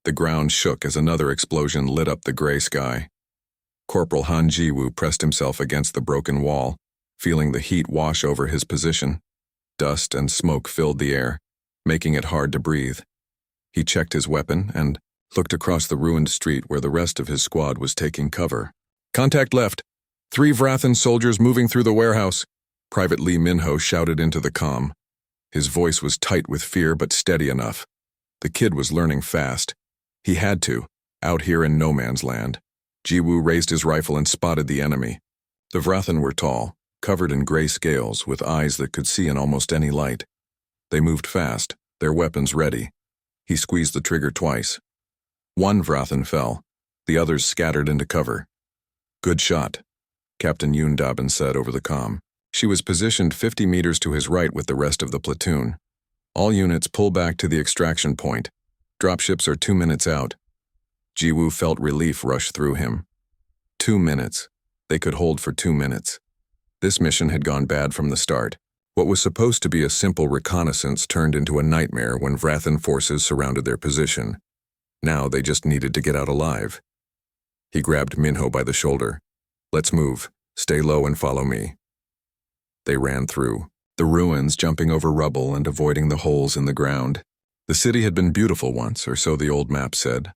The ground shook as another explosion lit up the gray sky. Corporal Han Jiwoo pressed himself against the broken wall, feeling the heat wash over his position. Dust and smoke filled the air, making it hard to breathe. He checked his weapon and looked across the ruined street where the rest of his squad was taking cover. "Contact left. 3 Vrathan soldiers moving through the warehouse," Private Lee Minho shouted into the comm. His voice was tight with fear but steady enough. The kid was learning fast. He had to, out here in no man's land. Jiwoo raised his rifle and spotted the enemy. The Vrathan were tall, covered in gray scales, with eyes that could see in almost any light. They moved fast, their weapons ready. He squeezed the trigger twice. 1 Vrathan fell. The others scattered into cover. "Good shot," Captain Yoon Dobbin said over the comm. She was positioned 50 meters to his right with the rest of the platoon. "All units pull back to the extraction point. Dropships are 2 minutes out." Jiwoo felt relief rush through him. 2 minutes. They could hold for 2 minutes. This mission had gone bad from the start. What was supposed to be a simple reconnaissance turned into a nightmare when Vrathan forces surrounded their position. Now they just needed to get out alive. He grabbed Minho by the shoulder. "Let's move. Stay low and follow me." They ran through the ruins, jumping over rubble and avoiding the holes in the ground. The city had been beautiful once, or so the old map said.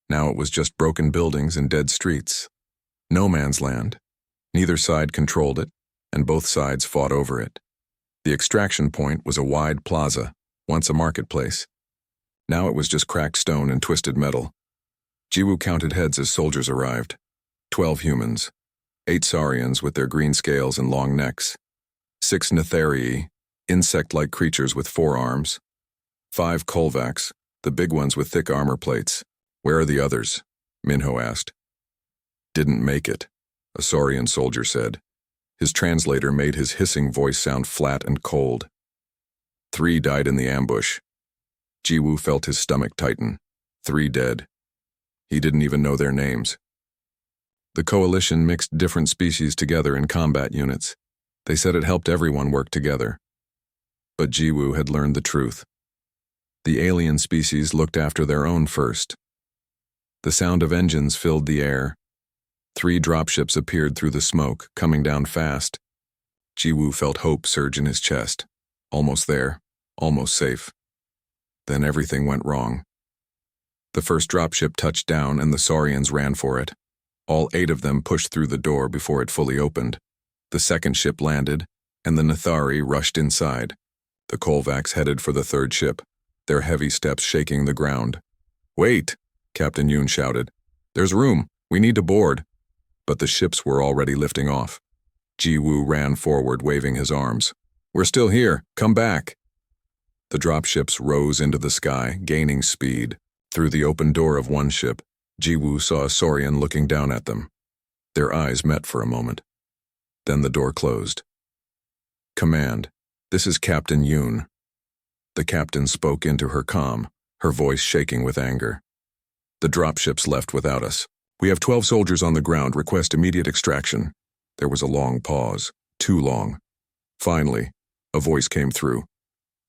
Now it was just broken buildings and dead streets. No man's land. Neither side controlled it, and both sides fought over it. The extraction point was a wide plaza, once a marketplace. Now it was just cracked stone and twisted metal. Jiwoo counted heads as soldiers arrived. 12 humans. 8 saurians with their green scales and long necks. 6 Netharii, insect-like creatures with 4 arms. 5 Kolvaks, the big ones with thick armor plates. "Where are the others?" Minho asked. "Didn't make it," a saurian soldier said. His translator made his hissing voice sound flat and cold. 3 died in the ambush. Jiwoo felt his stomach tighten. 3 dead. He didn't even know their names. The coalition mixed different species together in combat units. They said it helped everyone work together. But Jiwoo had learned the truth. The alien species looked after their own first. The sound of engines filled the air. 3 dropships appeared through the smoke, coming down fast. Jiwoo felt hope surge in his chest. Almost there, almost safe. Then everything went wrong. The first dropship touched down and the saurians ran for it. All 8 of them pushed through the door before it fully opened. The second ship landed, and the Netharii rushed inside. The Kolvaks headed for the third ship, their heavy steps shaking the ground. "Wait!" Captain Yoon shouted. "There's room. We need to board." But the ships were already lifting off. Jiwoo ran forward, waving his arms. "We're still here. Come back." The dropships rose into the sky, gaining speed. Through the open door of one ship, Jiwoo saw a saurian looking down at them. Their eyes met for a moment. Then the door closed. "Command, this is Captain Yoon." The captain spoke into her comm, her voice shaking with anger. "The dropships left without us. We have 12 soldiers on the ground. Request immediate extraction." There was a long pause, too long. Finally, a voice came through.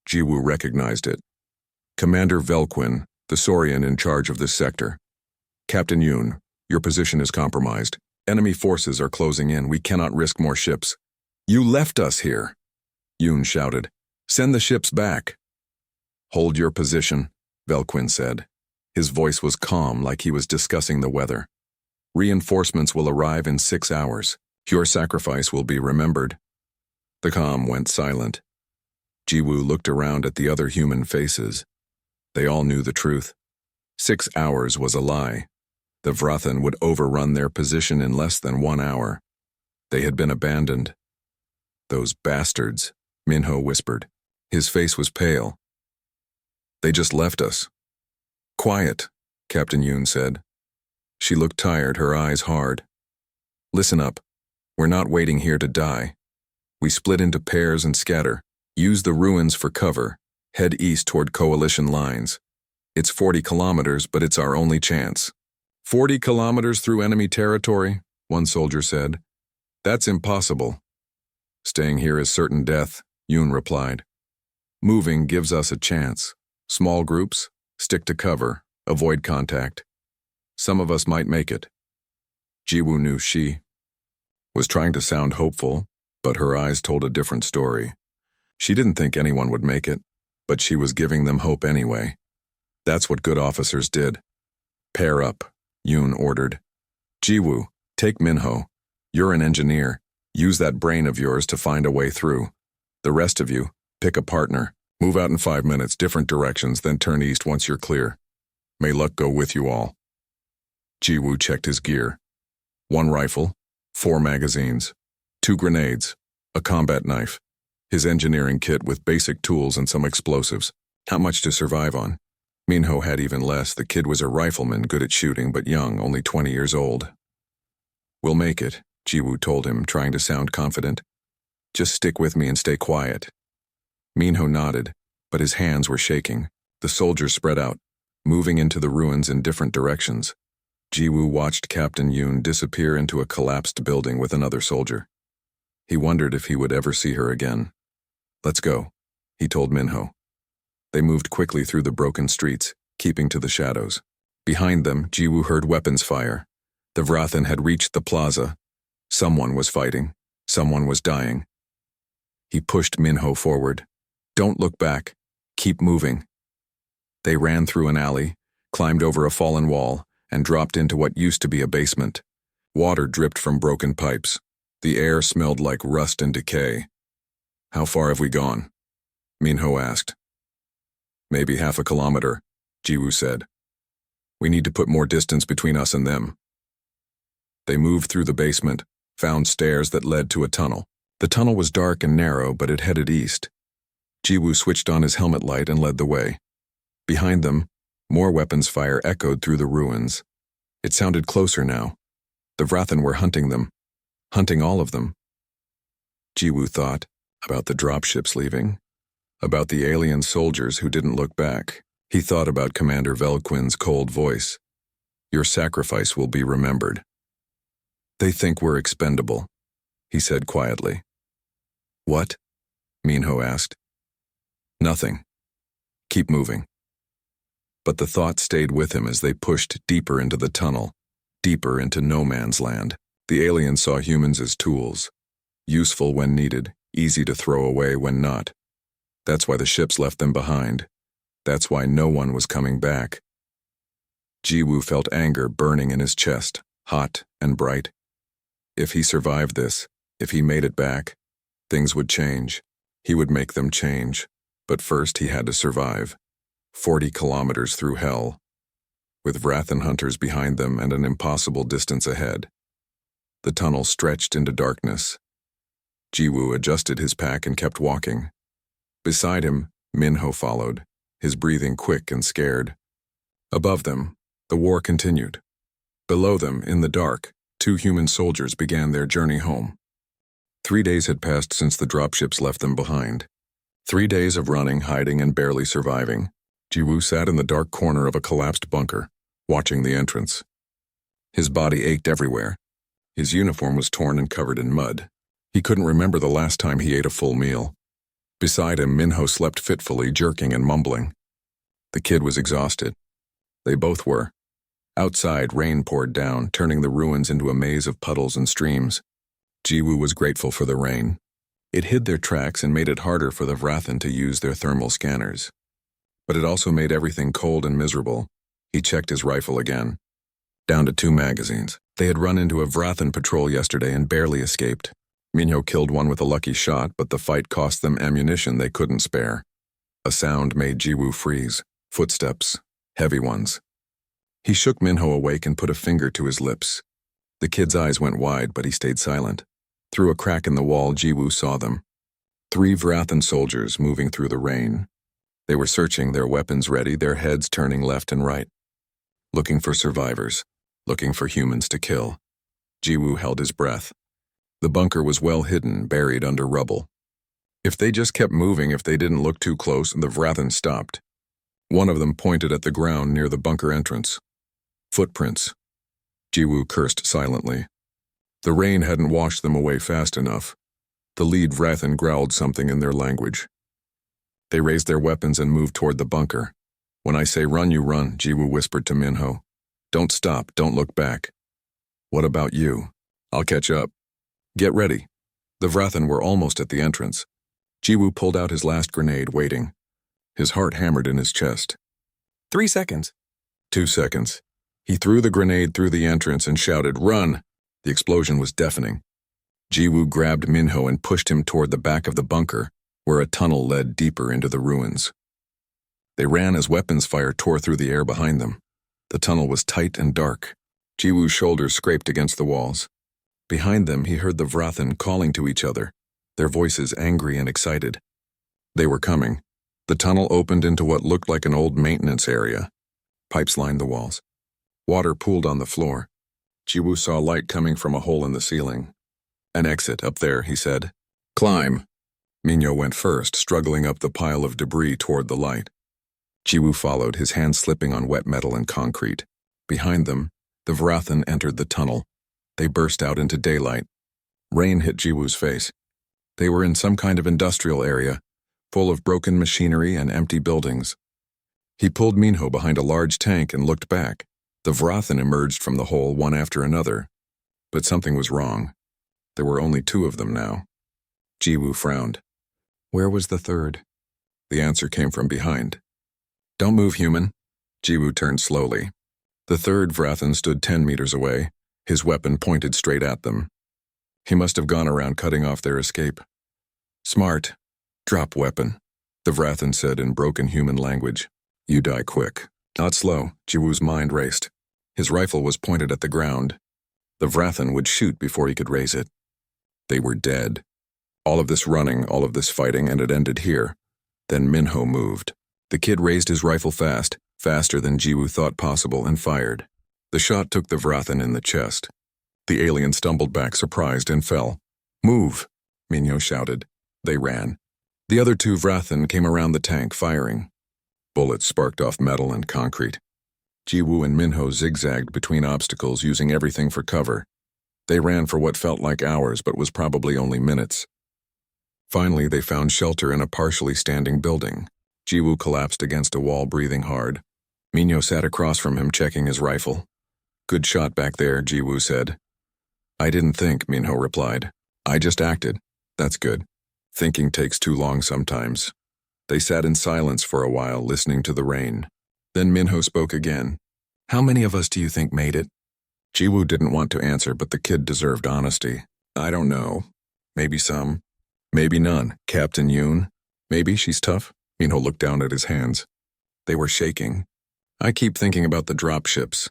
Jiwoo recognized it. "Commander Velquin, the saurian in charge of this sector. Captain Yoon, your position is compromised. Enemy forces are closing in. We cannot risk more ships." "You left us here," Yoon shouted. "Send the ships back." "Hold your position," Velquin said. His voice was calm, like he was discussing the weather. "Reinforcements will arrive in 6 hours. Your sacrifice will be remembered." The comm went silent. Jiwoo looked around at the other human faces. They all knew the truth. 6 hours was a lie. The Vrathan would overrun their position in less than 1 hour. They had been abandoned. "Those bastards," Minho whispered. His face was pale. "They just left us." "Quiet," Captain Yoon said. She looked tired, her eyes hard. "Listen up. We're not waiting here to die. We split into pairs and scatter. Use the ruins for cover. Head east toward coalition lines. It's 40 kilometers, but it's our only chance." 40 kilometers through enemy territory, one soldier said. "That's impossible." "Staying here is certain death," Yoon replied. "Moving gives us a chance. Small groups, stick to cover, Avoid contact. Some of us might make it. Jiwoo knew she was trying to sound hopeful, but her eyes told a different story. She didn't think anyone would make it, but she was giving them hope anyway. That's what good officers did. Pair up, Yoon ordered. Jiwoo, take Minho. You're an engineer. Use that brain of yours to find a way through. The rest of you, pick a partner. Move out in 5 minutes, different directions, then turn east once you're clear. May luck go with you all. Jiwoo checked his gear. 1 rifle, 4 magazines, 2 grenades, a combat knife, his engineering kit with basic tools and some explosives. Not much to survive on. Minho had even less. The kid was a rifleman, good at shooting, but young, only 20 years old. We'll make it, Jiwoo told him, trying to sound confident. Just stick with me and stay quiet. Minho nodded, but his hands were shaking. The soldiers spread out, moving into the ruins in different directions. Jiwoo watched Captain Yoon disappear into a collapsed building with another soldier. He wondered if he would ever see her again. Let's go, he told Minho. They moved quickly through the broken streets, keeping to the shadows. Behind them, Jiwoo heard weapons fire. The Vrathan had reached the plaza. Someone was fighting. Someone was dying. He pushed Minho forward. Don't look back. Keep moving. They ran through an alley, climbed over a fallen wall, and dropped into what used to be a basement. Water dripped from broken pipes. The air smelled like rust and decay. How far have we gone? Minho asked. Maybe half a kilometer, Jiwoo said. We need to put more distance between us and them. They moved through the basement, found stairs that led to a tunnel. The tunnel was dark and narrow, but it headed east. Jiwoo switched on his helmet light and led the way. Behind them, more weapons fire echoed through the ruins. It sounded closer now. The Vrathan were hunting them. Hunting all of them. Jiwoo thought about the dropships leaving, about the alien soldiers who didn't look back. He thought about Commander Velquin's cold voice. Your sacrifice will be remembered. They think we're expendable, he said quietly. What? Minho asked. Nothing. Keep moving. But the thought stayed with him as they pushed deeper into the tunnel, deeper into no man's land. The aliens saw humans as tools, useful when needed, easy to throw away when not. That's why the ships left them behind. That's why no one was coming back. Jiwoo felt anger burning in his chest, hot and bright. If he survived this, if he made it back, things would change. He would make them change. But first he had to survive. 40 kilometers through hell, with Vrathan hunters behind them and an impossible distance ahead. The tunnel stretched into darkness. Jiwoo adjusted his pack and kept walking. Beside him, Minho followed, his breathing quick and scared. Above them, the war continued. Below them, in the dark, 2 human soldiers began their journey home. 3 days had passed since the dropships left them behind. 3 days of running, hiding, and barely surviving. Jiwoo sat in the dark corner of a collapsed bunker, watching the entrance. His body ached everywhere. His uniform was torn and covered in mud. He couldn't remember the last time he ate a full meal. Beside him, Minho slept fitfully, jerking and mumbling. The kid was exhausted. They both were. Outside, rain poured down, turning the ruins into a maze of puddles and streams. Jiwoo was grateful for the rain. It hid their tracks and made it harder for the Vrathan to use their thermal scanners. But it also made everything cold and miserable. He checked his rifle again. Down to 2 magazines. They had run into a Vrathan patrol yesterday and barely escaped. Minho killed one with a lucky shot, but the fight cost them ammunition they couldn't spare. A sound made Jiwoo freeze. Footsteps. Heavy ones. He shook Minho awake and put a finger to his lips. The kid's eyes went wide, but he stayed silent. Through a crack in the wall, Jiwoo saw them. 3 Vrathan soldiers moving through the rain. They were searching, their weapons ready, their heads turning left and right. Looking for survivors. Looking for humans to kill. Jiwoo held his breath. The bunker was well hidden, buried under rubble. If they just kept moving, if they didn't look too close, the Vrathan stopped. One of them pointed at the ground near the bunker entrance. Footprints. Jiwoo cursed silently. The rain hadn't washed them away fast enough. The lead Vrathan growled something in their language. They raised their weapons and moved toward the bunker. When I say run, you run, Jiwoo whispered to Minho. Don't stop, don't look back. What about you? I'll catch up. Get ready. The Vrathan were almost at the entrance. Jiwoo pulled out his last grenade, waiting. His heart hammered in his chest. 3 seconds. 2 seconds. He threw the grenade through the entrance and shouted, "Run!" The explosion was deafening. Jiwoo grabbed Minho and pushed him toward the back of the bunker, where a tunnel led deeper into the ruins. They ran as weapons fire tore through the air behind them. The tunnel was tight and dark. Jiwoo's shoulders scraped against the walls. Behind them, he heard the Vrathan calling to each other, their voices angry and excited. They were coming. The tunnel opened into what looked like an old maintenance area. Pipes lined the walls. Water pooled on the floor. Jiwoo saw light coming from a hole in the ceiling. An exit up there, he said. Climb. Minho went first, struggling up the pile of debris toward the light. Jiwoo followed, his hands slipping on wet metal and concrete. Behind them, the Vrathan entered the tunnel. They burst out into daylight. Rain hit Jiwoo's face. They were in some kind of industrial area, full of broken machinery and empty buildings. He pulled Minho behind a large tank and looked back. The Vrathan emerged from the hole one after another. But something was wrong. There were only 2 of them now. Jiwoo frowned. Where was the third? The answer came from behind. Don't move, human. Jiwoo turned slowly. The third Vrathan stood 10 meters away, his weapon pointed straight at them. He must have gone around cutting off their escape. Smart. Drop weapon, the Vrathan said in broken human language. You die quick. Not slow, Jiwoo's mind raced. His rifle was pointed at the ground. The Vrathan would shoot before he could raise it. They were dead. All of this running, all of this fighting, and it ended here. Then Minho moved. The kid raised his rifle fast, faster than Jiwoo thought possible, and fired. The shot took the Vrathan in the chest. The alien stumbled back, surprised, and fell. Move, Minho shouted. They ran. The other 2 Vrathan came around the tank, firing. Bullets sparked off metal and concrete. Jiwoo and Minho zigzagged between obstacles, using everything for cover. They ran for what felt like hours, but was probably only minutes. Finally, they found shelter in a partially standing building. Jiwoo collapsed against a wall, breathing hard. Minho sat across from him, checking his rifle. Good shot back there, Jiwoo said. I didn't think, Minho replied. I just acted. That's good. Thinking takes too long sometimes. They sat in silence for a while, listening to the rain. Then Minho spoke again. How many of us do you think made it? Jiwoo didn't want to answer, but the kid deserved honesty. I don't know. Maybe some. Maybe none. Captain Yoon. Maybe she's tough. Minho looked down at his hands. They were shaking. I keep thinking about the dropships.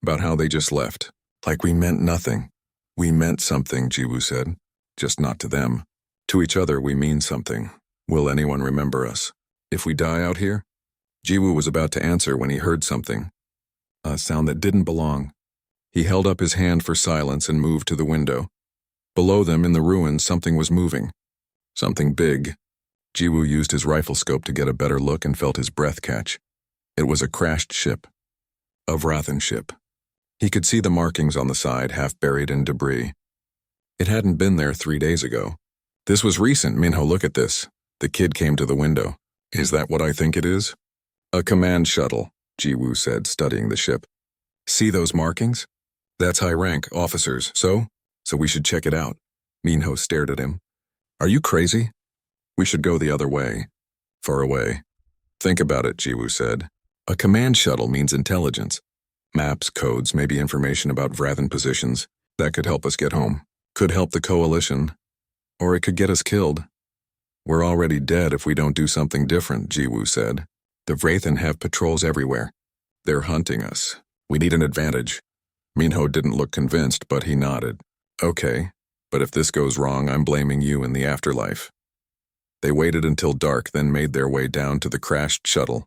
About how they just left. Like we meant nothing. We meant something, Jiwoo said. Just not to them. To each other we mean something. Will anyone remember us? If we die out here? Jiwoo was about to answer when he heard something. A sound that didn't belong. He held up his hand for silence and moved to the window. Below them in the ruins something was moving. Something big. Jiwoo used his rifle scope to get a better look and felt his breath catch. It was a crashed ship. A Vrathan ship. He could see the markings on the side, half buried in debris. It hadn't been there 3 days ago. This was recent, Minho, look at this. The kid came to the window. Is that what I think it is? A command shuttle, Jiwoo said, studying the ship. See those markings? That's high rank, officers, so we should check it out. Minho stared at him. Are you crazy? We should go the other way. Far away. Think about it, Jiwoo said. A command shuttle means intelligence. Maps, codes, maybe information about Vrathan positions. That could help us get home. Could help the coalition. Or it could get us killed. We're already dead if we don't do something different, Jiwoo said. The Vrathan have patrols everywhere. They're hunting us. We need an advantage. Minho didn't look convinced, but he nodded. Okay, but if this goes wrong, I'm blaming you in the afterlife. They waited until dark, then made their way down to the crashed shuttle.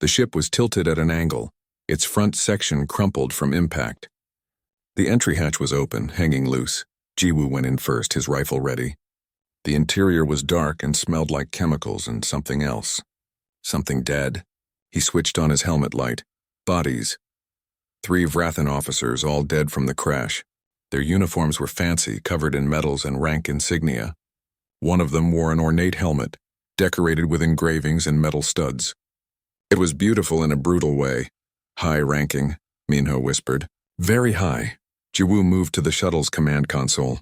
The ship was tilted at an angle, its front section crumpled from impact. The entry hatch was open, hanging loose. Jiwoo went in first, his rifle ready. The interior was dark and smelled like chemicals and something else. Something dead. He switched on his helmet light. Bodies. 3 Vrathan officers, all dead from the crash. Their uniforms were fancy, covered in medals and rank insignia. One of them wore an ornate helmet, decorated with engravings and metal studs. It was beautiful in a brutal way. High-ranking, Minho whispered. Very high. Jiwoo moved to the shuttle's command console.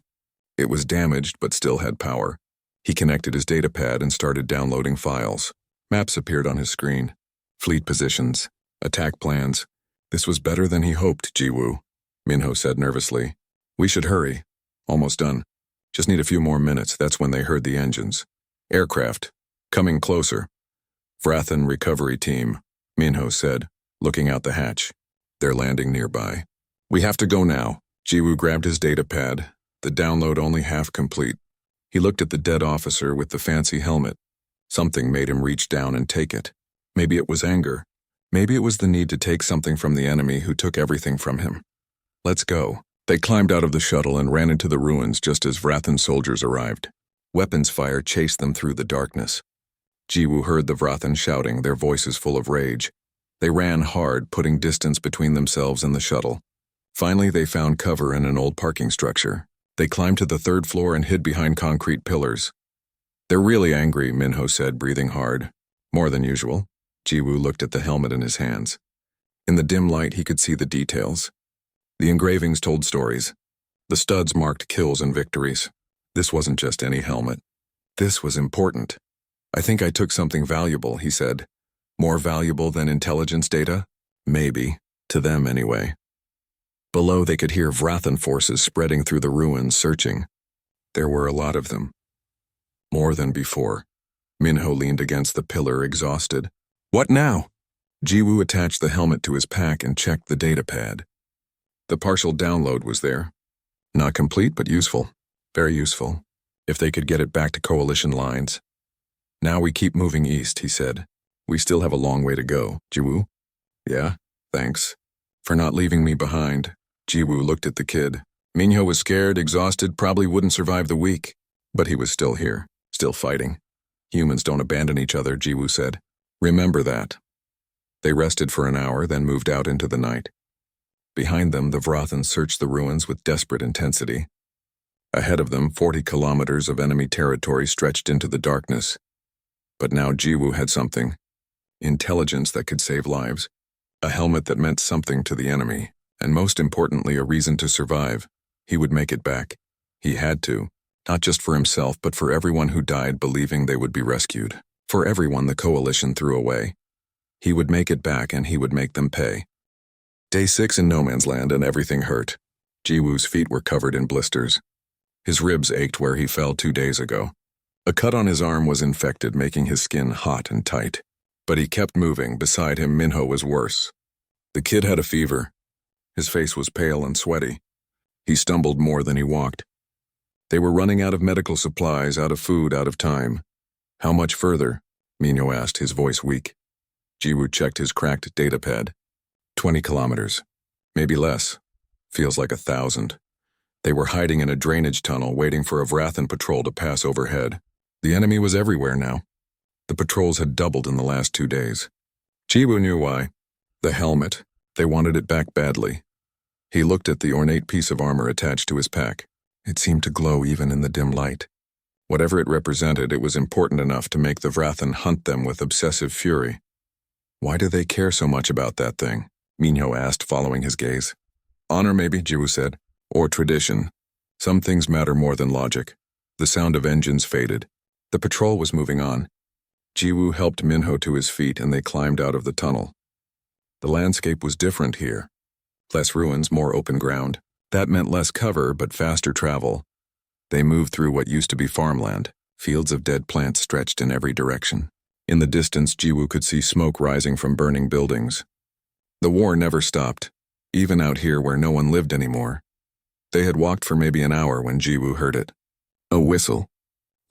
It was damaged but still had power. He connected his datapad and started downloading files. Maps appeared on his screen. Fleet positions, attack plans. This was better than he hoped, Jiwoo, Minho said nervously. We should hurry. Almost done. Just need a few more minutes. That's when they heard the engines. Aircraft. Coming closer. Vrathan recovery team, Minho said, looking out the hatch. They're landing nearby. We have to go now. Jiwoo grabbed his datapad, the download only half complete. He looked at the dead officer with the fancy helmet. Something made him reach down and take it. Maybe it was anger. Maybe it was the need to take something from the enemy who took everything from him. Let's go. They climbed out of the shuttle and ran into the ruins just as Vrathan soldiers arrived. Weapons fire chased them through the darkness. Jiwoo heard the Vrathan shouting, their voices full of rage. They ran hard, putting distance between themselves and the shuttle. Finally, they found cover in an old parking structure. They climbed to the third floor and hid behind concrete pillars. They're really angry, Minho said, breathing hard. More than usual. Jiwoo looked at the helmet in his hands. In the dim light, he could see the details. The engravings told stories. The studs marked kills and victories. This wasn't just any helmet. This was important. I think I took something valuable, he said. More valuable than intelligence data? Maybe. To them, anyway. Below, they could hear Vrathan forces spreading through the ruins, searching. There were a lot of them. More than before. Minho leaned against the pillar, exhausted. What now? Jiwoo attached the helmet to his pack and checked the datapad. The partial download was there. Not complete, but useful. Very useful. If they could get it back to coalition lines. Now we keep moving east, he said. We still have a long way to go. Jiwoo? Yeah, thanks. For not leaving me behind. Jiwoo looked at the kid. Minho was scared, exhausted, probably wouldn't survive the week. But he was still here, still fighting. Humans don't abandon each other, Jiwoo said. Remember that. They rested for an hour, then moved out into the night. Behind them, the Vrathan searched the ruins with desperate intensity. Ahead of them, 40 kilometers of enemy territory stretched into the darkness. But now Jiwoo had something. Intelligence that could save lives. A helmet that meant something to the enemy. And most importantly, a reason to survive. He would make it back. He had to. Not just for himself, but for everyone who died believing they would be rescued. For everyone the coalition threw away. He would make it back and he would make them pay. Day 6 in no man's land and everything hurt. Jiwoo's feet were covered in blisters. His ribs ached where he fell 2 days ago. A cut on his arm was infected, making his skin hot and tight. But he kept moving. Beside him, Minho was worse. The kid had a fever. His face was pale and sweaty. He stumbled more than he walked. They were running out of medical supplies, out of food, out of time. How much further? Minho asked, his voice weak. Jiwoo checked his cracked datapad. 20 kilometers. Maybe less. Feels like 1,000. They were hiding in a drainage tunnel, waiting for a Vrathan patrol to pass overhead. The enemy was everywhere now. The patrols had doubled in the last 2 days. Jiwoo knew why. The helmet. They wanted it back badly. He looked at the ornate piece of armor attached to his pack. It seemed to glow even in the dim light. Whatever it represented, it was important enough to make the Vrathan hunt them with obsessive fury. Why do they care so much about that thing? Minho asked, following his gaze. Honor, maybe, Jiwoo said. Or tradition. Some things matter more than logic. The sound of engines faded. The patrol was moving on. Jiwoo helped Minho to his feet and they climbed out of the tunnel. The landscape was different here. Less ruins, more open ground. That meant less cover, but faster travel. They moved through what used to be farmland. Fields of dead plants stretched in every direction. In the distance, Jiwoo could see smoke rising from burning buildings. The war never stopped, even out here where no one lived anymore. They had walked for maybe an hour when Jiwoo heard it. A whistle.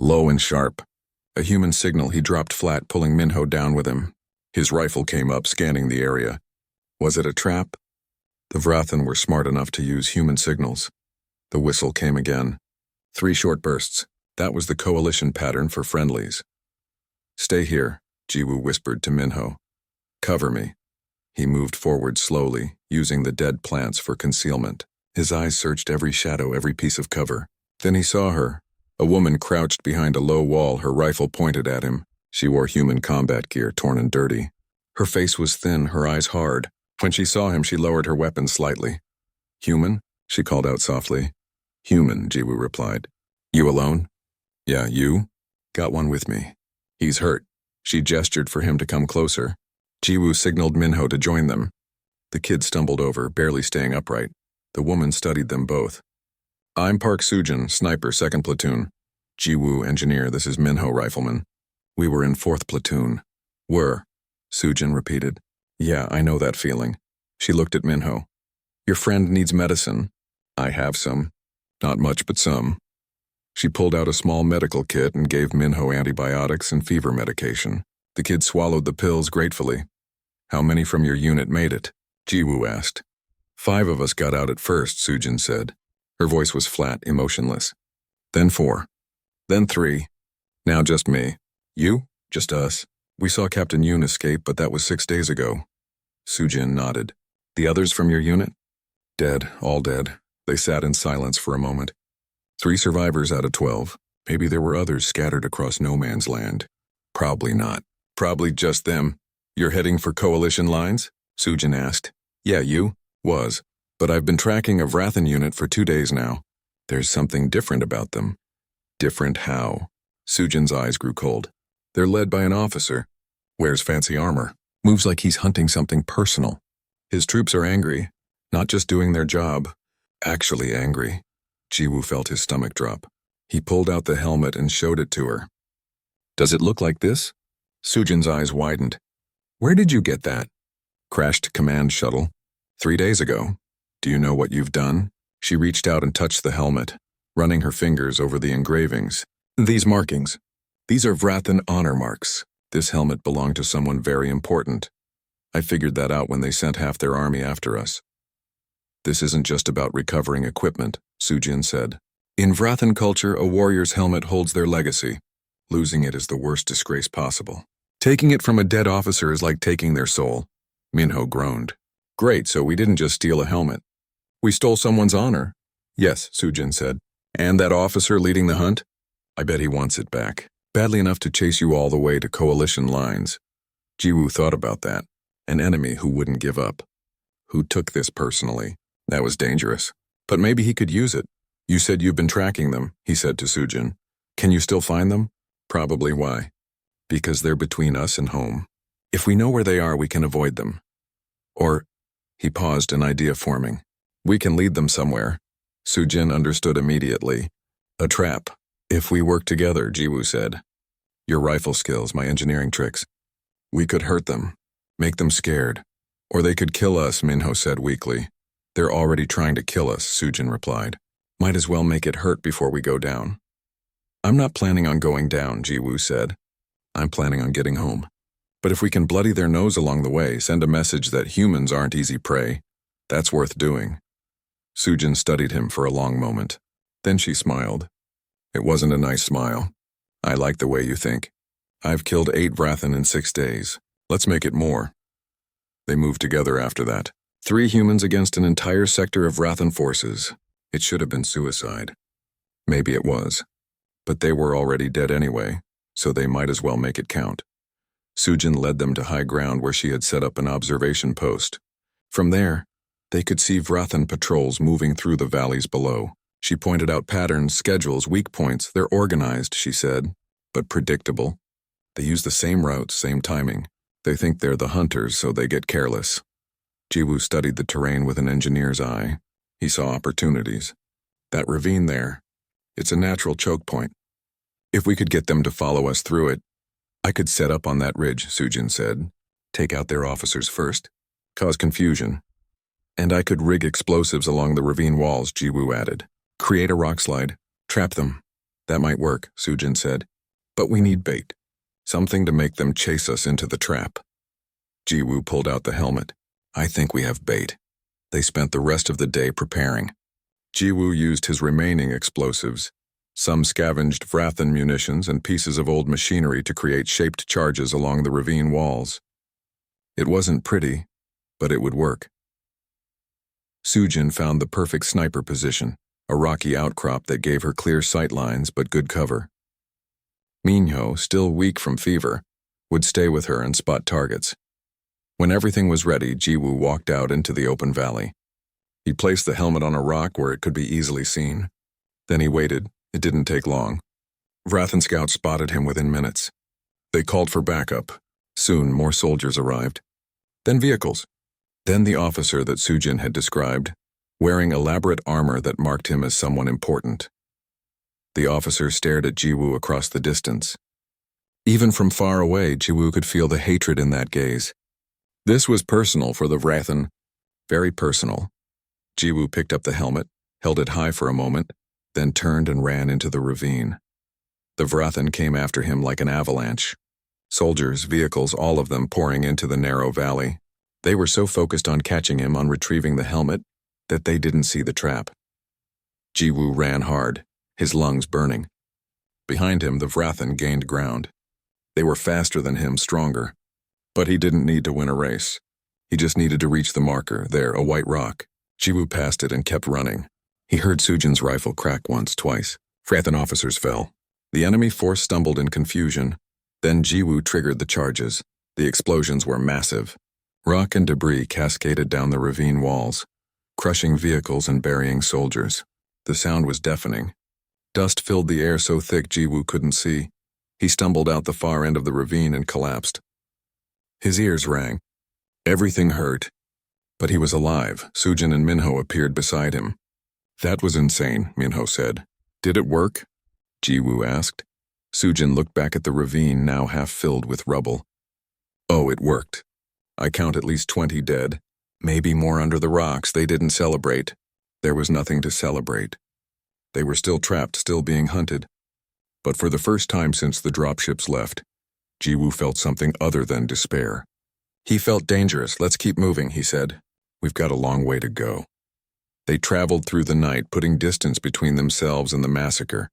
Low and sharp. A human signal. He dropped flat, pulling Minho down with him. His rifle came up, scanning the area. Was it a trap? The Vrathan were smart enough to use human signals. The whistle came again. 3 short bursts. That was the coalition pattern for friendlies. Stay here, Jiwoo whispered to Minho. Cover me. He moved forward slowly, using the dead plants for concealment. His eyes searched every shadow, every piece of cover. Then he saw her. A woman crouched behind a low wall, her rifle pointed at him. She wore human combat gear, torn and dirty. Her face was thin, her eyes hard. When she saw him, she lowered her weapon slightly. "Human?" she called out softly. "Human," Jiwoo replied. "You alone?" "Yeah, you?" "Got one with me. He's hurt." She gestured for him to come closer. Jiwoo signaled Minho to join them. The kid stumbled over, barely staying upright. The woman studied them both. "I'm Park Sujin, sniper, 2nd platoon. Jiwoo, engineer, this is Minho, rifleman. We were in 4th platoon." "Were," Sujin repeated. "Yeah, I know that feeling." She looked at Minho. "Your friend needs medicine." "I have some. Not much, but some." She pulled out a small medical kit and gave Minho antibiotics and fever medication. The kid swallowed the pills gratefully. "How many from your unit made it?" Jiwoo asked. 5 of us got out at first, Sujin said. Her voice was flat, emotionless. "Then 4. Then 3. Now just me." "You?" "Just us. We saw Captain Yoon escape, but that was 6 days ago." Sujin nodded. "The others from your unit?" "Dead, all dead." They sat in silence for a moment. 3 survivors out of 12. Maybe there were others scattered across no man's land. Probably not. Probably just them. "You're heading for coalition lines?" Sujin asked. "Yeah, you?" "Was. But I've been tracking a Vrathan unit for 2 days now. There's something different about them." "Different how?" Sujin's eyes grew cold. "They're led by an officer. Wears fancy armor. Moves like he's hunting something personal. His troops are angry. Not just doing their job. Actually angry." Jiwoo felt his stomach drop. He pulled out the helmet and showed it to her. "Does it look like this?" Sujin's eyes widened. "Where did you get that?" "Crashed command shuttle. 3 days ago. Do you know what you've done?" She reached out and touched the helmet, running her fingers over the engravings. "These markings. These are Vrathan honor marks. This helmet belonged to someone very important. I figured that out when they sent half their army after us." "This isn't just about recovering equipment," Sujin said. "In Vrathan culture, a warrior's helmet holds their legacy. Losing it is the worst disgrace possible. Taking it from a dead officer is like taking their soul." Minho groaned. "Great, so we didn't just steal a helmet. We stole someone's honor." "Yes," Sujin said. "And that officer leading the hunt? I bet he wants it back. Badly enough to chase you all the way to coalition lines." Jiwoo thought about that. An enemy who wouldn't give up. Who took this personally. That was dangerous. But maybe he could use it. "You said you've been tracking them," he said to Sujin. "Can you still find them?" "Probably. Why?" "Because they're between us and home. If we know where they are, we can avoid them. Or," he paused, an idea forming, "we can lead them somewhere." Sujin understood immediately. "A trap. If we work together," Jiwoo said. "Your rifle skills, my engineering tricks. We could hurt them. Make them scared. Or they could kill us," Minho said weakly. "They're already trying to kill us," Sujin replied. "Might as well make it hurt before we go down." "I'm not planning on going down," Jiwoo said. "I'm planning on getting home. But if we can bloody their nose along the way, send a message that humans aren't easy prey, that's worth doing." Sujin studied him for a long moment. Then she smiled. "It wasn't a nice smile. I like the way you think. I've killed 8 Vrathan in 6 days. Let's make it more." They moved together after that. 3 humans against an entire sector of Vrathan forces. It should have been suicide. Maybe it was. But they were already dead anyway, so they might as well make it count. Sujin led them to high ground where she had set up an observation post. From there, they could see Vrathan patrols moving through the valleys below. She pointed out patterns, schedules, weak points. "They're organized," she said, "but predictable. They use the same routes, same timing. They think they're the hunters, so they get careless." Jiwoo studied the terrain with an engineer's eye. He saw opportunities. "That ravine there, it's a natural choke point. If we could get them to follow us through it, I could set up on that ridge," Sujin said. "Take out their officers first. Cause confusion. And I could rig explosives along the ravine walls," Jiwoo added. "Create a rock slide. Trap them." "That might work," Sujin said. "But we need bait. Something to make them chase us into the trap." Jiwoo pulled out the helmet. "I think we have bait." They spent the rest of the day preparing. Jiwoo used his remaining explosives. Some scavenged Vrathan munitions and pieces of old machinery to create shaped charges along the ravine walls. It wasn't pretty, but it would work. Sujin found the perfect sniper position, a rocky outcrop that gave her clear sight lines but good cover. Minho, still weak from fever, would stay with her and spot targets. When everything was ready, Jiwoo walked out into the open valley. He placed the helmet on a rock where it could be easily seen. Then he waited. It didn't take long. Vrathan scouts spotted him within minutes. They called for backup. Soon, more soldiers arrived. Then vehicles. Then the officer that Sujin had described, wearing elaborate armor that marked him as someone important. The officer stared at Jiwoo across the distance. Even from far away, Jiwoo could feel the hatred in that gaze. This was personal for the Vrathan. Very personal. Jiwoo picked up the helmet, held it high for a moment, then turned and ran into the ravine. The Vrathan came after him like an avalanche. Soldiers, vehicles, all of them pouring into the narrow valley. They were so focused on catching him, on retrieving the helmet, that they didn't see the trap. Jiwoo ran hard, his lungs burning. Behind him, the Vrathan gained ground. They were faster than him, stronger. But he didn't need to win a race. He just needed to reach the marker, there, a white rock. Jiwoo passed it and kept running. He heard Sujin's rifle crack once, twice. Vrathan officers fell. The enemy force stumbled in confusion. Then Jiwoo triggered the charges. The explosions were massive. Rock and debris cascaded down the ravine walls, crushing vehicles and burying soldiers. The sound was deafening. Dust filled the air so thick Jiwoo couldn't see. He stumbled out the far end of the ravine and collapsed. His ears rang. Everything hurt. But he was alive. Sujin and Minho appeared beside him. That was insane, Minho said. Did it work? Jiwoo asked. Sujin looked back at the ravine, now half filled with rubble. Oh, it worked. I count at least 20 dead. Maybe more under the rocks. They didn't celebrate. There was nothing to celebrate. They were still trapped, still being hunted. But for the first time since the dropships left, Jiwoo felt something other than despair. He felt dangerous. Let's keep moving, he said. We've got a long way to go. They traveled through the night, putting distance between themselves and the massacre.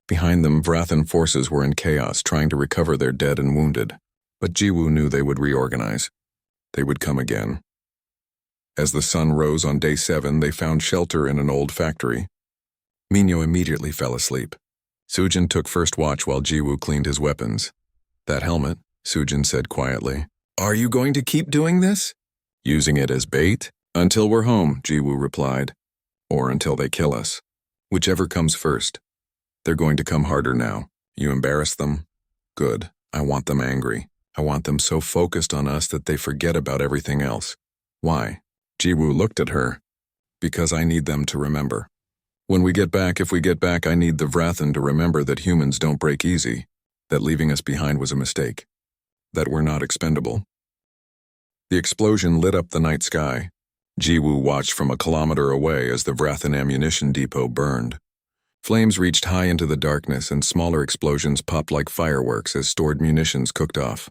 Behind them, Vrathan forces were in chaos, trying to recover their dead and wounded. But Jiwoo knew they would reorganize. They would come again. As the sun rose on day 7, they found shelter in an old factory. Minho immediately fell asleep. Sujin took first watch while Jiwoo cleaned his weapons. That helmet, Sujin said quietly. Are you going to keep doing this? Using it as bait? Until we're home, Jiwoo replied. Or until they kill us. Whichever comes first. They're going to come harder now. You embarrass them? Good. I want them angry. I want them so focused on us that they forget about everything else. Why? Jiwoo looked at her. Because I need them to remember. When we get back, if we get back, I need the Vrathan to remember that humans don't break easy, that leaving us behind was a mistake, that we're not expendable. The explosion lit up the night sky. Jiwoo watched from a kilometer away as the Vrathan ammunition depot burned. Flames reached high into the darkness and smaller explosions popped like fireworks as stored munitions cooked off.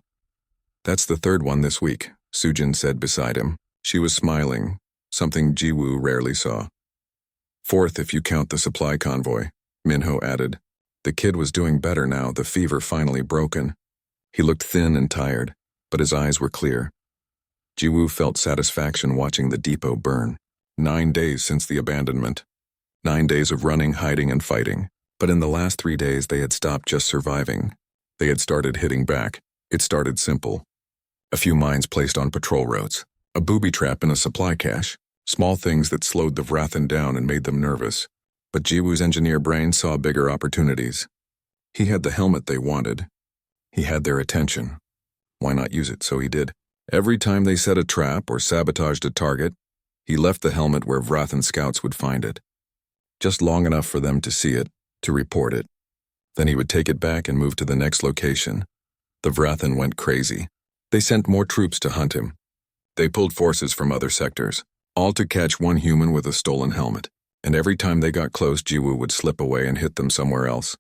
That's the third one this week, Sujin said beside him. She was smiling, something Jiwoo rarely saw. Fourth if you count the supply convoy, Minho added. The kid was doing better now, the fever finally broken. He looked thin and tired, but his eyes were clear. Jiwoo felt satisfaction watching the depot burn. 9 days since the abandonment. 9 days of running, hiding, and fighting. But in the last 3 days they had stopped just surviving. They had started hitting back. It started simple. A few mines placed on patrol routes. A booby trap in a supply cache. Small things that slowed the Vrathan down and made them nervous. But Jiwoo's engineer brain saw bigger opportunities. He had the helmet they wanted. He had their attention. Why not use it? So he did. Every time they set a trap or sabotaged a target, he left the helmet where Vrathan scouts would find it. Just long enough for them to see it, to report it. Then he would take it back and move to the next location. The Vrathan went crazy. They sent more troops to hunt him. They pulled forces from other sectors, all to catch one human with a stolen helmet. And every time they got close, Jiwoo would slip away and hit them somewhere else.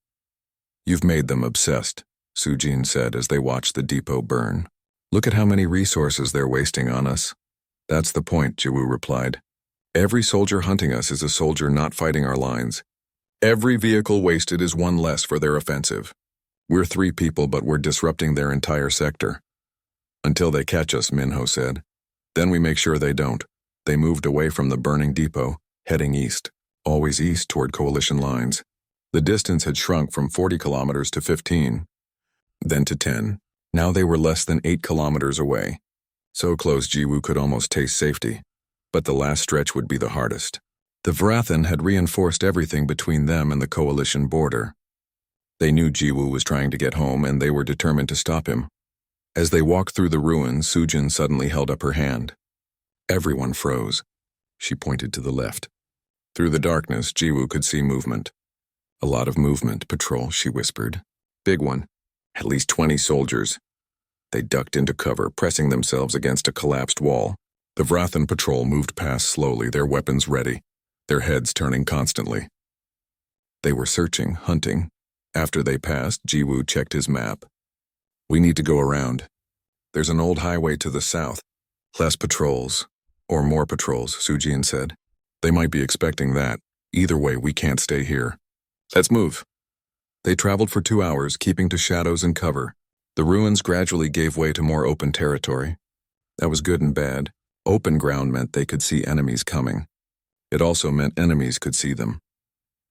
You've made them obsessed, Sujin said as they watched the depot burn. Look at how many resources they're wasting on us. That's the point, Jiwoo replied. Every soldier hunting us is a soldier not fighting our lines. Every vehicle wasted is one less for their offensive. We're 3 people, but we're disrupting their entire sector. Until they catch us, Minho said. Then we make sure they don't. They moved away from the burning depot, heading east, always east toward coalition lines. The distance had shrunk from 40 kilometers to 15, then to 10. Now they were less than 8 kilometers away. So close Jiwoo could almost taste safety. But the last stretch would be the hardest. The Vrathan had reinforced everything between them and the coalition border. They knew Jiwoo was trying to get home, and they were determined to stop him. As they walked through the ruins, Sujin suddenly held up her hand. Everyone froze. She pointed to the left. Through the darkness, Jiwoo could see movement. A lot of movement, patrol, she whispered. Big one. At least 20 soldiers. They ducked into cover, pressing themselves against a collapsed wall. The Vrathan patrol moved past slowly, their weapons ready, their heads turning constantly. They were searching, hunting. After they passed, Jiwoo checked his map. We need to go around. There's an old highway to the south. Less patrols. Or more patrols, Sujin said. They might be expecting that. Either way, we can't stay here. Let's move. They traveled for 2 hours, keeping to shadows and cover. The ruins gradually gave way to more open territory. That was good and bad. Open ground meant they could see enemies coming. It also meant enemies could see them.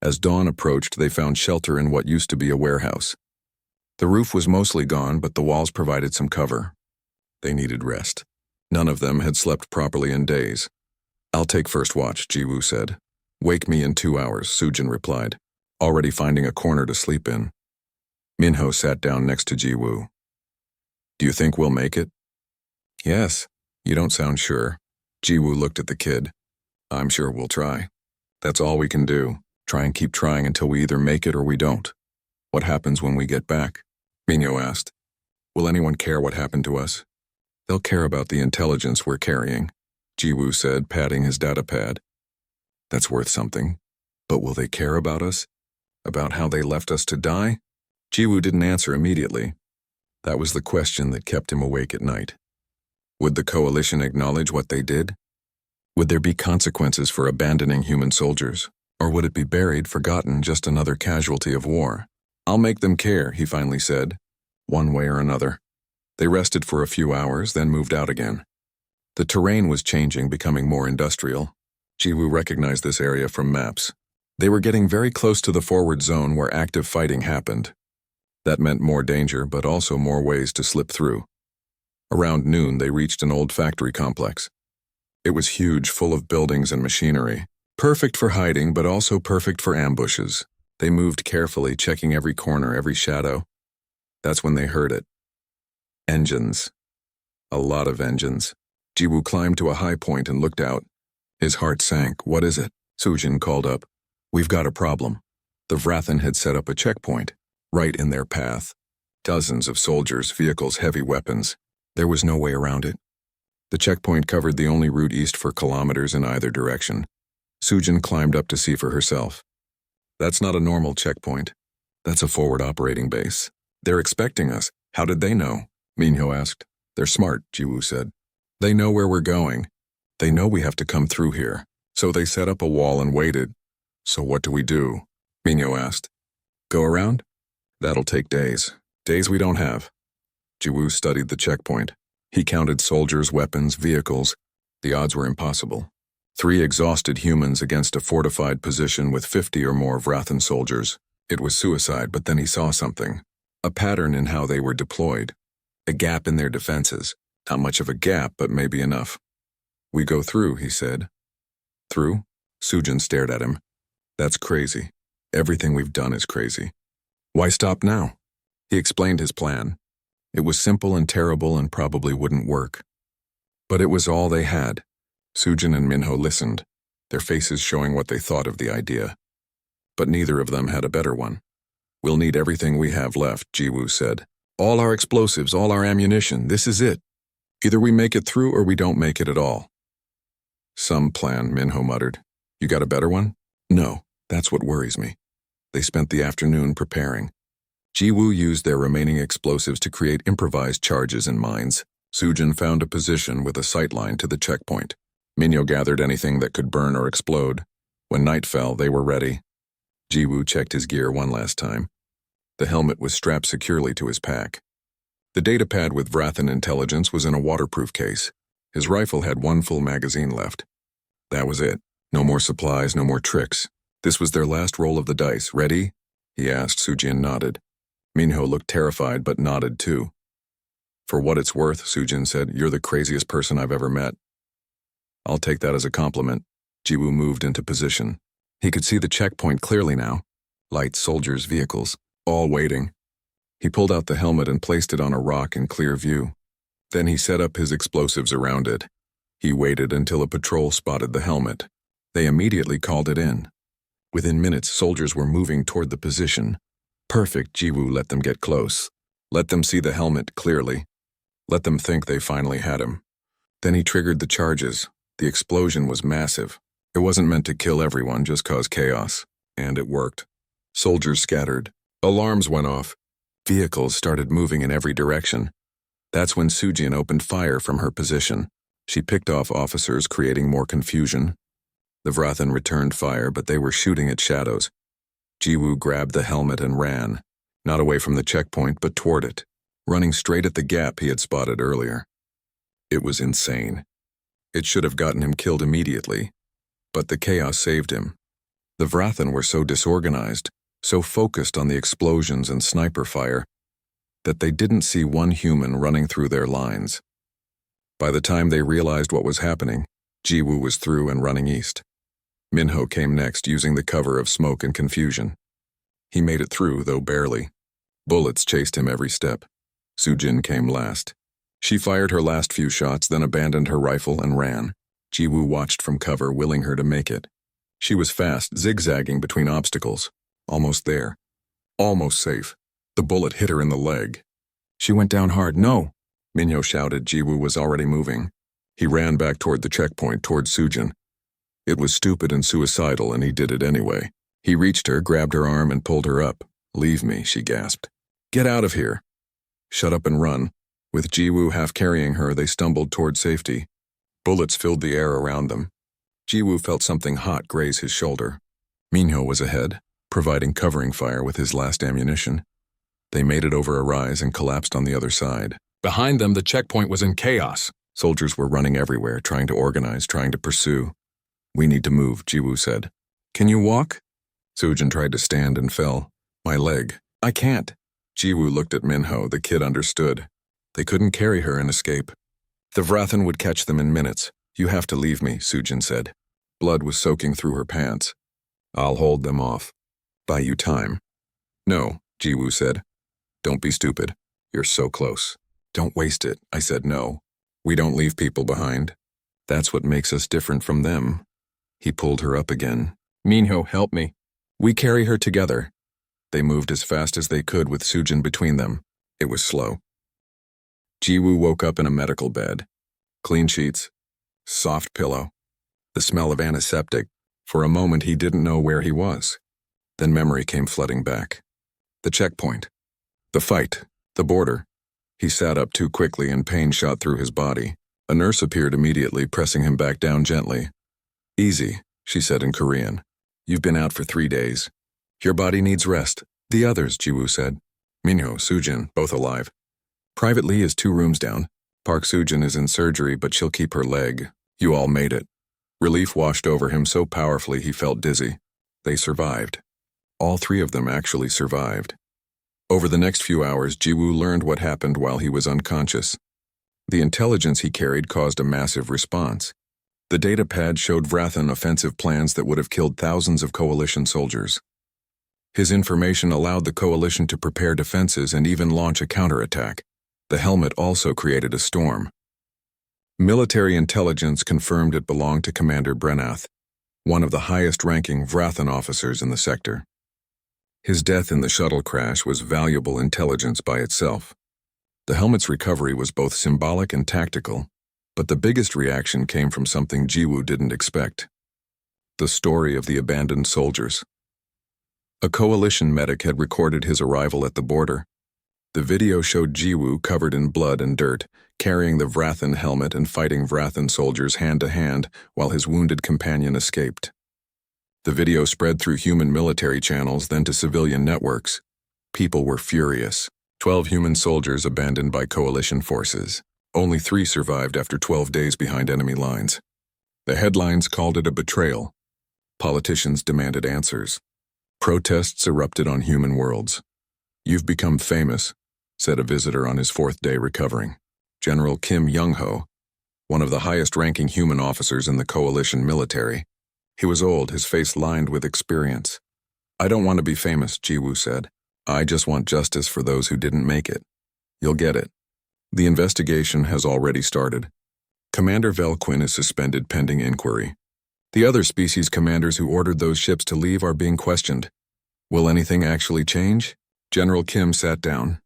As dawn approached, they found shelter in what used to be a warehouse. The roof was mostly gone, but the walls provided some cover. They needed rest. None of them had slept properly in days. I'll take first watch, Jiwoo said. Wake me in 2 hours, Sujin replied, already finding a corner to sleep in. Minho sat down next to Jiwoo. Do you think we'll make it? Yes. You don't sound sure. Jiwoo looked at the kid. I'm sure we'll try. That's all we can do. Try and keep trying until we either make it or we don't. What happens when we get back? Minho asked. Will anyone care what happened to us? They'll care about the intelligence we're carrying, Jiwoo said, patting his datapad. That's worth something. But will they care about us? About how they left us to die? Jiwoo didn't answer immediately. That was the question that kept him awake at night. Would the coalition acknowledge what they did? Would there be consequences for abandoning human soldiers? Or would it be buried, forgotten, just another casualty of war? I'll make them care, he finally said, one way or another. They rested for a few hours, then moved out again. The terrain was changing, becoming more industrial. Jiwoo recognized this area from maps. They were getting very close to the forward zone where active fighting happened. That meant more danger, but also more ways to slip through. Around noon, they reached an old factory complex. It was huge, full of buildings and machinery. Perfect for hiding, but also perfect for ambushes. They moved carefully, checking every corner, every shadow. That's when they heard it. Engines. A lot of engines. Jiwoo climbed to a high point and looked out. His heart sank. What is it? Sujin called up. We've got a problem. The Vrathan had set up a checkpoint, right in their path. Dozens of soldiers, vehicles, heavy weapons. There was no way around it. The checkpoint covered the only route east for kilometers in either direction. Sujin climbed up to see for herself. That's not a normal checkpoint. That's a forward operating base. They're expecting us. How did they know? Minho asked. They're smart, Jiwoo said. They know where we're going. They know we have to come through here. So they set up a wall and waited. So what do we do? Minho asked. Go around? That'll take days. Days we don't have. Jiwoo studied the checkpoint. He counted soldiers, weapons, vehicles. The odds were impossible. 3 exhausted humans against a fortified position with 50 or more Vrathan soldiers. It was suicide, but then he saw something. A pattern in how they were deployed. A gap in their defenses. Not much of a gap, but maybe enough. We go through, he said. Through? Sujin stared at him. That's crazy. Everything we've done is crazy. Why stop now? He explained his plan. It was simple and terrible and probably wouldn't work. But it was all they had. Sujin and Minho listened, their faces showing what they thought of the idea. But neither of them had a better one. We'll need everything we have left, Jiwoo said. All our explosives, all our ammunition, this is it. Either we make it through or we don't make it at all. Some plan, Minho muttered. You got a better one? No, that's what worries me. They spent the afternoon preparing. Jiwoo used their remaining explosives to create improvised charges and mines. Sujin found a position with a sightline to the checkpoint. Minho gathered anything that could burn or explode. When night fell, they were ready. Jiwoo checked his gear one last time. The helmet was strapped securely to his pack. The datapad with Vrathan intelligence was in a waterproof case. His rifle had 1 full magazine left. That was it. No more supplies, no more tricks. This was their last roll of the dice. Ready? He asked. Sujin nodded. Minho looked terrified but nodded too. For what it's worth, Sujin said, you're the craziest person I've ever met. I'll take that as a compliment. Jiwoo moved into position. He could see the checkpoint clearly now. Lights, soldiers, vehicles, all waiting. He pulled out the helmet and placed it on a rock in clear view. Then he set up his explosives around it. He waited until a patrol spotted the helmet. They immediately called it in. Within minutes, soldiers were moving toward the position. Perfect, Jiwoo let them get close. Let them see the helmet clearly. Let them think they finally had him. Then he triggered the charges. The explosion was massive. It wasn't meant to kill everyone, just cause chaos. And it worked. Soldiers scattered. Alarms went off. Vehicles started moving in every direction. That's when Sujin opened fire from her position. She picked off officers, creating more confusion. The Vrathan returned fire, but they were shooting at shadows. Jiwoo grabbed the helmet and ran, not away from the checkpoint, but toward it, running straight at the gap he had spotted earlier. It was insane. It should have gotten him killed immediately, but the chaos saved him. The Vrathan were so disorganized, so focused on the explosions and sniper fire, that they didn't see one human running through their lines. By the time they realized what was happening, Jiwoo was through and running east. Minho came next, using the cover of smoke and confusion. He made it through, though barely. Bullets chased him every step. Sujin came last. She fired her last few shots, then abandoned her rifle and ran. Jiwoo watched from cover, willing her to make it. She was fast, zigzagging between obstacles. Almost there. Almost safe. The bullet hit her in the leg. She went down hard. No! Minho shouted. Jiwoo was already moving. He ran back toward the checkpoint, toward Sujin. It was stupid and suicidal, and he did it anyway. He reached her, grabbed her arm, and pulled her up. Leave me, she gasped. Get out of here. Shut up and run. With Jiwoo half carrying her, they stumbled toward safety. Bullets filled the air around them. Jiwoo felt something hot graze his shoulder. Minho was ahead, providing covering fire with his last ammunition. They made it over a rise and collapsed on the other side. Behind them, the checkpoint was in chaos. Soldiers were running everywhere, trying to organize, trying to pursue. We need to move, Jiwoo said. Can you walk? Sujin tried to stand and fell. My leg. I can't. Jiwoo looked at Minho. The kid understood. They couldn't carry her and escape. The Vrathan would catch them in minutes. You have to leave me, Sujin said. Blood was soaking through her pants. I'll hold them off. Buy you time. No, Jiwoo said. Don't be stupid. You're so close. Don't waste it. I said no. We don't leave people behind. That's what makes us different from them. He pulled her up again. Minho, help me. We carry her together. They moved as fast as they could with Sujin between them. It was slow. Jiwoo woke up in a medical bed. Clean sheets. Soft pillow. The smell of antiseptic. For a moment he didn't know where he was. Then memory came flooding back. The checkpoint. The fight. The border. He sat up too quickly and pain shot through his body. A nurse appeared immediately, pressing him back down gently. Easy, she said in Korean. You've been out for 3 days. Your body needs rest. The others, Jiwoo said. Minho, Sujin, both alive. Private Lee is 2 rooms down. Park Sujin is in surgery, but she'll keep her leg. You all made it. Relief washed over him so powerfully he felt dizzy. They survived. All 3 of them actually survived. Over the next few hours, Jiwoo learned what happened while he was unconscious. The intelligence he carried caused a massive response. The data pad showed Vrathan offensive plans that would have killed thousands of Coalition soldiers. His information allowed the Coalition to prepare defenses and even launch a counterattack. The helmet also created a storm. Military intelligence confirmed it belonged to Commander Brenath, one of the highest-ranking Vrathan officers in the sector. His death in the shuttle crash was valuable intelligence by itself. The helmet's recovery was both symbolic and tactical, but the biggest reaction came from something Jiwoo didn't expect. The story of the abandoned soldiers. A Coalition medic had recorded his arrival at the border. The video showed Jiwoo covered in blood and dirt, carrying the Vrathan helmet and fighting Vrathan soldiers hand-to-hand while his wounded companion escaped. The video spread through human military channels, then to civilian networks. People were furious. 12 human soldiers abandoned by Coalition forces. Only 3 survived after 12 days behind enemy lines. The headlines called it a betrayal. Politicians demanded answers. Protests erupted on human worlds. You've become famous. said a visitor on his fourth day recovering. General Kim Young-ho, one of the highest-ranking human officers in the coalition military. He was old, his face lined with experience. I don't want to be famous, Jiwoo said. I just want justice for those who didn't make it. You'll get it. The investigation has already started. Commander Velquin is suspended pending inquiry. The other species commanders who ordered those ships to leave are being questioned. Will anything actually change? General Kim sat down.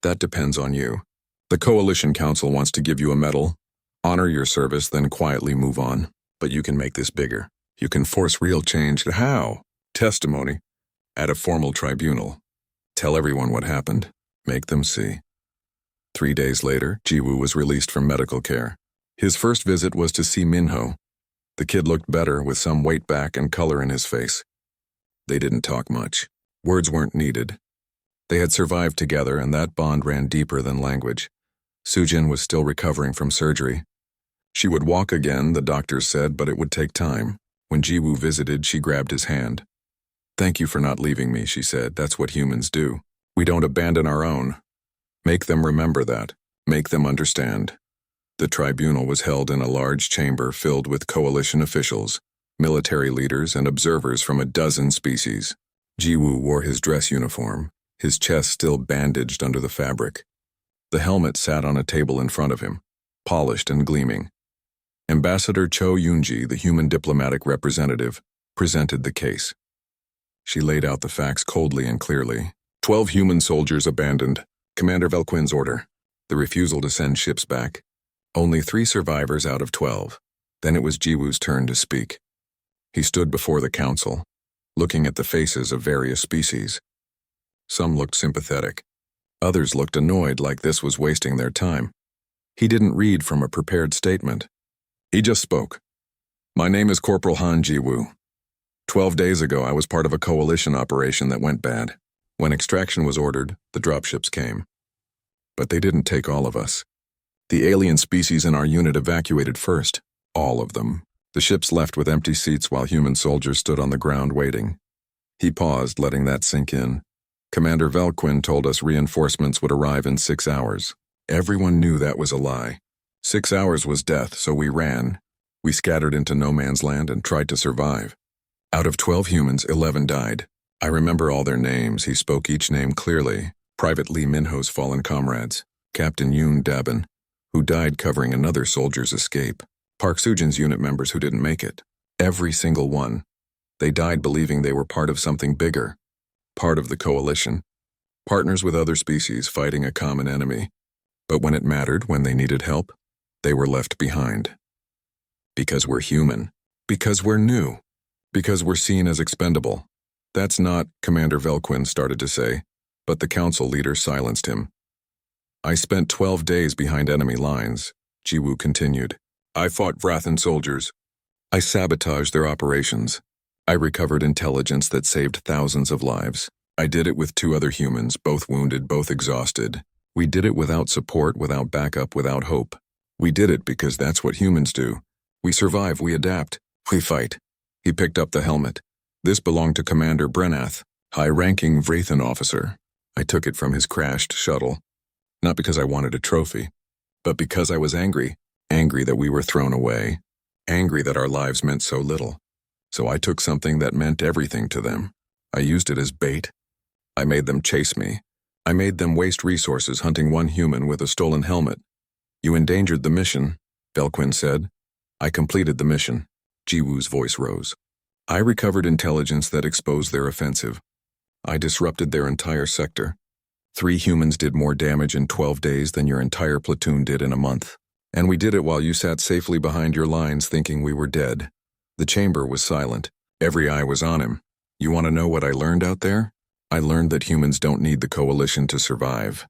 That depends on you. The Coalition Council wants to give you a medal. Honor your service, then quietly move on. But you can make this bigger. You can force real change. How? Testimony. At a formal tribunal. Tell everyone what happened. Make them see. 3 days later, Jiwoo was released from medical care. His first visit was to see Minho. The kid looked better with some weight back and color in his face. They didn't talk much. Words weren't needed. They had survived together, and that bond ran deeper than language. Sujin was still recovering from surgery. She would walk again, the doctors said, but it would take time. When Jiwoo visited, she grabbed his hand. Thank you for not leaving me, she said. That's what humans do. We don't abandon our own. Make them remember that. Make them understand. The tribunal was held in a large chamber filled with coalition officials, military leaders, and observers from a dozen species. Jiwoo wore his dress uniform, his chest still bandaged under the fabric. The helmet sat on a table in front of him, polished and gleaming. Ambassador Cho Yoonji, the human diplomatic representative, presented the case. She laid out the facts coldly and clearly. 12 human soldiers abandoned. Commander Velquin's order. The refusal to send ships back. Only 3 survivors out of 12. Then it was Jiwoo's turn to speak. He stood before the council, looking at the faces of various species. Some looked sympathetic. Others looked annoyed, like this was wasting their time. He didn't read from a prepared statement. He just spoke. My name is Corporal Han Jiwoo. 12 days ago, I was part of a coalition operation that went bad. When extraction was ordered, the dropships came. But they didn't take all of us. The alien species in our unit evacuated first. All of them. The ships left with empty seats while human soldiers stood on the ground waiting. He paused, letting that sink in. Commander Velquin told us reinforcements would arrive in 6 hours. Everyone knew that was a lie. 6 hours was death, so we ran. We scattered into no man's land and tried to survive. Out of 12 humans, 11 died. I remember all their names. He spoke each name clearly. Private Lee Minho's fallen comrades. Captain Yoon Dabin, who died covering another soldier's escape. Park Sujin's unit members who didn't make it. Every single one. They died believing they were part of something bigger. Part of the coalition. Partners with other species fighting a common enemy. But when it mattered, when they needed help, they were left behind. Because we're human. Because we're new. Because we're seen as expendable. That's not, Commander Velquin started to say, but the council leader silenced him. I spent 12 days behind enemy lines, Jiwoo continued. I fought Vrathan soldiers. I sabotaged their operations. I recovered intelligence that saved thousands of lives. I did it with 2 other humans, both wounded, both exhausted. We did it without support, without backup, without hope. We did it because that's what humans do. We survive, we adapt, we fight. He picked up the helmet. This belonged to Commander Brennath, high-ranking Vrathan officer. I took it from his crashed shuttle. Not because I wanted a trophy, but because I was angry. Angry that we were thrown away. Angry that our lives meant so little. So I took something that meant everything to them. I used it as bait. I made them chase me. I made them waste resources hunting one human with a stolen helmet. You endangered the mission, Velquin said. I completed the mission. Jiwoo's voice rose. I recovered intelligence that exposed their offensive. I disrupted their entire sector. 3 humans did more damage in 12 days than your entire platoon did in a month. And we did it while you sat safely behind your lines thinking we were dead. The chamber was silent. Every eye was on him. You want to know what I learned out there? I learned that humans don't need the coalition to survive.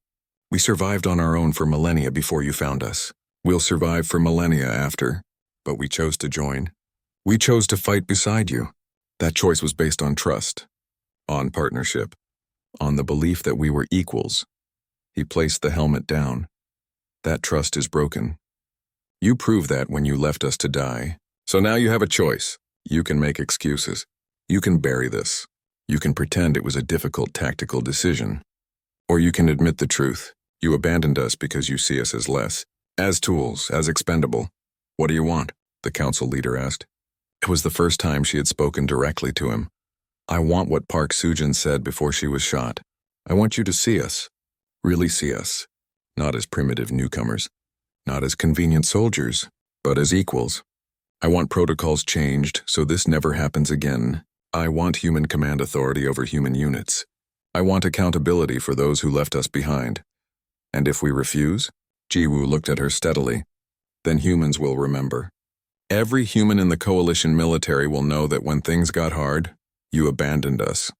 We survived on our own for millennia before you found us. We'll survive for millennia after. But we chose to join. We chose to fight beside you. That choice was based on trust, on partnership, on the belief that we were equals. He placed the helmet down. That trust is broken. You proved that when you left us to die. So now you have a choice. You can make excuses. You can bury this. You can pretend it was a difficult tactical decision. Or you can admit the truth. You abandoned us because you see us as less. As tools, as expendable. What do you want? The council leader asked. It was the first time she had spoken directly to him. I want what Park Sujin said before she was shot. I want you to see us. Really see us. Not as primitive newcomers. Not as convenient soldiers, but as equals. I want protocols changed so this never happens again. I want human command authority over human units. I want accountability for those who left us behind. And if we refuse? Jiwoo looked at her steadily. Then humans will remember. Every human in the coalition military will know that when things got hard, you abandoned us.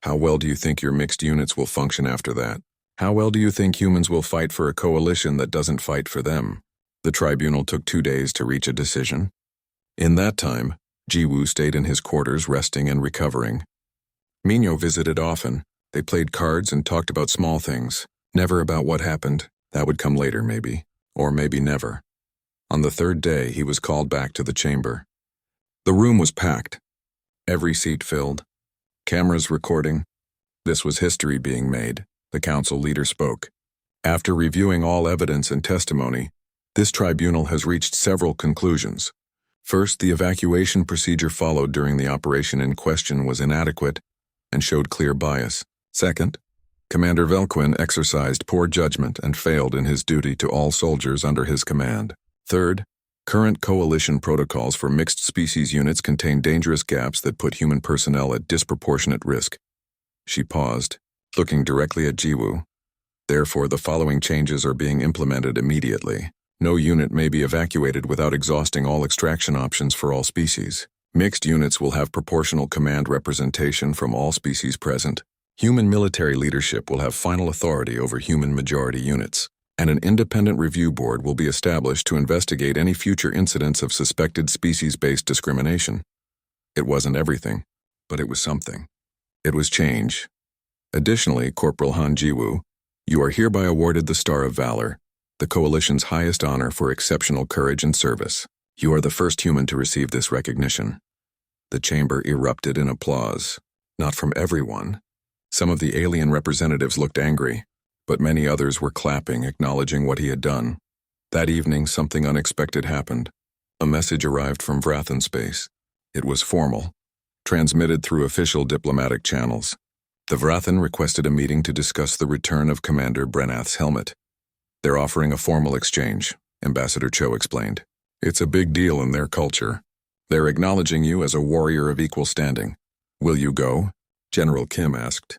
How well do you think your mixed units will function after that? How well do you think humans will fight for a coalition that doesn't fight for them? The tribunal took 2 days to reach a decision. In that time, Jiwoo stayed in his quarters resting and recovering. Minyo visited often. They played cards and talked about small things. Never about what happened. That would come later, maybe. Or maybe never. On the 3rd day, he was called back to the chamber. The room was packed. Every seat filled. Cameras recording. This was history being made. The council leader spoke. After reviewing all evidence and testimony, this tribunal has reached several conclusions. First, the evacuation procedure followed during the operation in question was inadequate and showed clear bias. Second, Commander Velquin exercised poor judgment and failed in his duty to all soldiers under his command. Third, current coalition protocols for mixed species units contain dangerous gaps that put human personnel at disproportionate risk. She paused, looking directly at Jiwoo. Therefore, the following changes are being implemented immediately. No unit may be evacuated without exhausting all extraction options for all species. Mixed units will have proportional command representation from all species present. Human military leadership will have final authority over human majority units, and an independent review board will be established to investigate any future incidents of suspected species-based discrimination. It wasn't everything, but it was something. It was change. Additionally, Corporal Han Jiwoo, you are hereby awarded the Star of Valor, the Coalition's highest honor for exceptional courage and service. You are the first human to receive this recognition. The chamber erupted in applause. Not from everyone. Some of the alien representatives looked angry, but many others were clapping, acknowledging what he had done. That evening, something unexpected happened. A message arrived from Vrathan space. It was formal, transmitted through official diplomatic channels. The Vrathan requested a meeting to discuss the return of Commander Brenath's helmet. They're offering a formal exchange, Ambassador Cho explained. It's a big deal in their culture. They're acknowledging you as a warrior of equal standing. Will you go? General Kim asked.